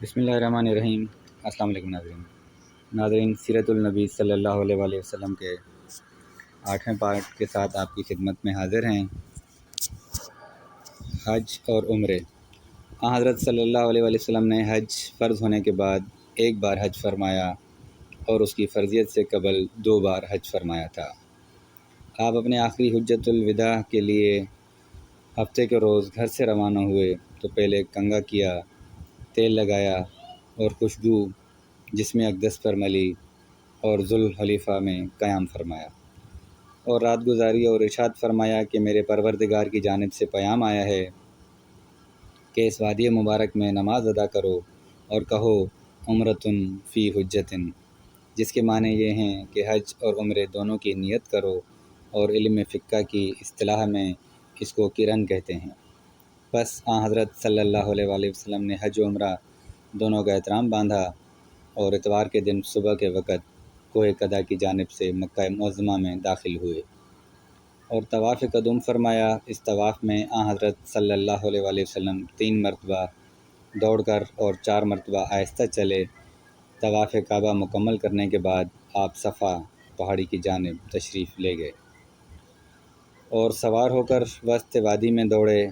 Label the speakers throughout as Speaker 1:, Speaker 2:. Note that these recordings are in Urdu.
Speaker 1: بسم اللہ الرحمن الرحیم۔ السلام علیکم ناظرین، سیرت النبی صلی اللہ علیہ وآلہ وسلم کے 8ویں پارٹ کے ساتھ آپ کی خدمت میں حاضر ہیں۔ حج اور عمرے۔ حضرت صلی اللہ علیہ وآلہ وسلم نے حج فرض ہونے کے بعد ایک بار حج فرمایا اور اس کی فرضیت سے قبل 2 بار حج فرمایا تھا۔ آپ اپنے آخری حجۃ الوداع کے لیے ہفتے کے روز گھر سے روانہ ہوئے تو پہلے کنگھا کیا، تیل لگایا اور خوشبو جسم اقدس پر ملی اور ذوالحلیفہ میں قیام فرمایا اور رات گزاری اور ارشاد فرمایا کہ میرے پروردگار کی جانب سے پیام آیا ہے کہ اس وادی مبارک میں نماز ادا کرو اور کہو عمرتن فی حجتن، جس کے معنی یہ ہیں کہ حج اور عمرے دونوں کی نیت کرو، اور علم فقہ کی اصطلاح میں اس کو قرن کہتے ہیں۔ بس حضرت صلی اللہ علیہ وآلہ وسلم نے حج و عمرہ دونوں کا احترام باندھا اور اتوار کے دن صبح کے وقت کوہ قدا کی جانب سے مکہ معظمہ میں داخل ہوئے اور طواف قدوم فرمایا۔ اس طواف میں حضرت صلی اللہ علیہ وآلہ وسلم 3 مرتبہ دوڑ کر اور 4 مرتبہ آہستہ چلے۔ طواف کعبہ مکمل کرنے کے بعد آپ صفا پہاڑی کی جانب تشریف لے گئے اور سوار ہو کر وسط وادی میں دوڑے،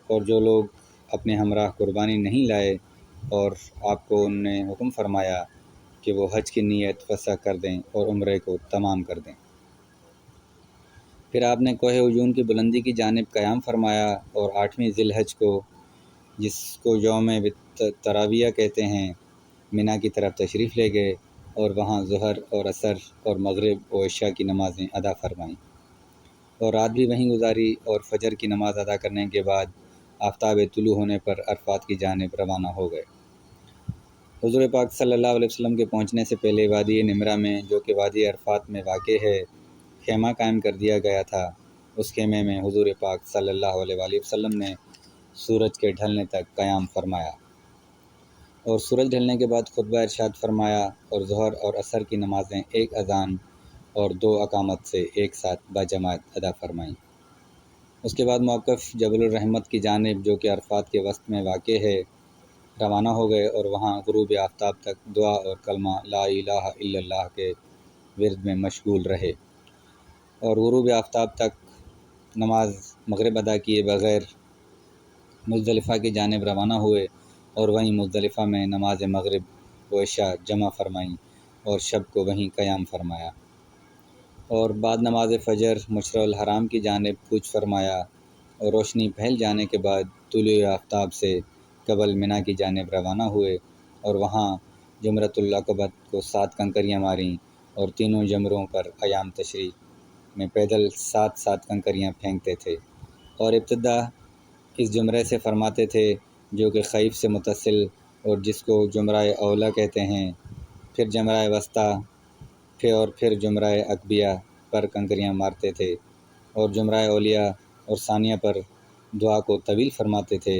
Speaker 1: اور جو لوگ اپنے ہمراہ قربانی نہیں لائے اور آپ کو ان نے حکم فرمایا کہ وہ حج کی نیت فسخ کر دیں اور عمرے کو تمام کر دیں۔ پھر آپ نے کوہ عجون کی بلندی کی جانب قیام فرمایا اور 8ویں ذی الحج کو، جس کو یوم ترویہ کہتے ہیں، مینا کی طرف تشریف لے گئے اور وہاں ظہر اور عصر اور مغرب و عشاء کی نمازیں ادا فرمائیں اور رات بھی وہیں گزاری، اور فجر کی نماز ادا کرنے کے بعد آفتاب طلوع ہونے پر عرفات کی جانب روانہ ہو گئے۔ حضور پاک صلی اللہ علیہ وسلم کے پہنچنے سے پہلے وادی نمرہ میں، جو کہ وادی عرفات میں واقع ہے، خیمہ قائم کر دیا گیا تھا۔ اس خیمے میں حضور پاک صلی اللہ علیہ وآلہ وسلم نے سورج کے ڈھلنے تک قیام فرمایا اور سورج ڈھلنے کے بعد خطبہ ارشاد فرمایا اور ظہر اور عصر کی نمازیں 1 اذان اور 2 اقامت سے ایک ساتھ باجماعت ادا فرمائیں۔ اس کے بعد موقف جبل الرحمت کی جانب، جو کہ عرفات کے وسط میں واقع ہے، روانہ ہو گئے اور وہاں غروب آفتاب تک دعا اور کلمہ لا الہ الا اللہ کے ورد میں مشغول رہے اور غروب آفتاب تک نماز مغرب ادا کیے بغیر مزدلفہ کی جانب روانہ ہوئے اور وہیں مزدلفہ میں نماز مغرب و عشاء جمع فرمائیں اور شب کو وہیں قیام فرمایا اور بعد نماز فجر مشعر الحرام کی جانب کوچ فرمایا اور روشنی پھیل جانے کے بعد طلوع آفتاب سے قبل مینا کی جانب روانہ ہوئے اور وہاں جمرۃ العقبہ کو 7 کنکریاں ماریں اور تینوں جمروں پر قیام تشریف میں پیدل 7 کنکریاں پھینکتے تھے اور ابتدا اس جمرے سے فرماتے تھے جو کہ خیف سے متصل اور جس کو جمرہ اولا کہتے ہیں، پھر جمرہ وسطیٰ، پھر جمرہ عقبیہ پر کنکریاں مارتے تھے اور جمرہ اولیہ اور ثانیہ پر دعا کو طویل فرماتے تھے۔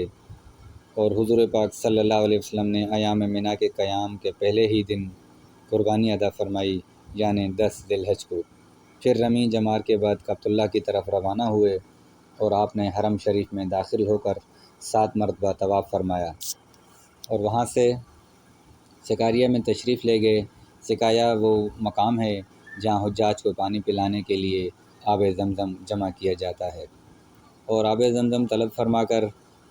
Speaker 1: اور حضور پاک صلی اللہ علیہ وسلم نے ایام مینا کے قیام کے پہلے ہی دن قربانی ادا فرمائی، یعنی 10 ذی الحج کو۔ پھر رمی جمار کے بعد کعبۃ اللہ کی طرف روانہ ہوئے اور آپ نے حرم شریف میں داخل ہو کر 7 مرتبہ طواف فرمایا اور وہاں سے سکاریہ میں تشریف لے گئے۔ سکایا وہ مقام ہے جہاں حجاج کو پانی پلانے کے لیے آب زمزم جمع کیا جاتا ہے، اور آب زمزم طلب فرما کر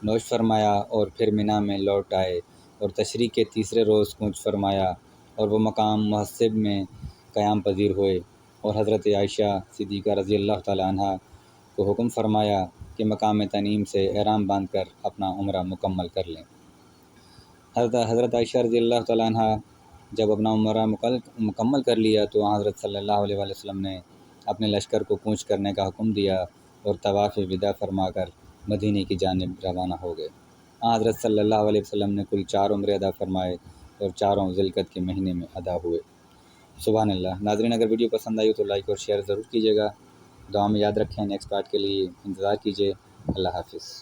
Speaker 1: نوش فرمایا اور پھر مینا میں لوٹ آئے اور تشریق کے تیسرے روز کوچ فرمایا اور وہ مقام محسب میں قیام پذیر ہوئے اور حضرت عائشہ صدیقہ رضی اللہ تعالیٰ عنہ کو حکم فرمایا کہ مقام تنعیم سے احرام باندھ کر اپنا عمرہ مکمل کر لیں۔ حضرت عائشہ رضی اللہ تعالیٰ عنہ جب اپنا عمرہ مکمل کر لیا تو حضرت صلی اللہ علیہ وآلہ وسلم نے اپنے لشکر کو کوچ کرنے کا حکم دیا اور طواف وداع فرما کر مدینے کی جانب روانہ ہو گئے۔ حضرت صلی اللہ علیہ وسلم نے کل 4 عمرے ادا فرمائے اور چاروں ذی القعدہ کے مہینے میں ادا ہوئے۔ سبحان اللہ۔ ناظرین، اگر ویڈیو پسند آئی تو لائک اور شیئر ضرور کیجیے گا۔ دعا میں یاد رکھیں، نیکسٹ پارٹ کے لیے انتظار کیجیے۔ اللہ حافظ۔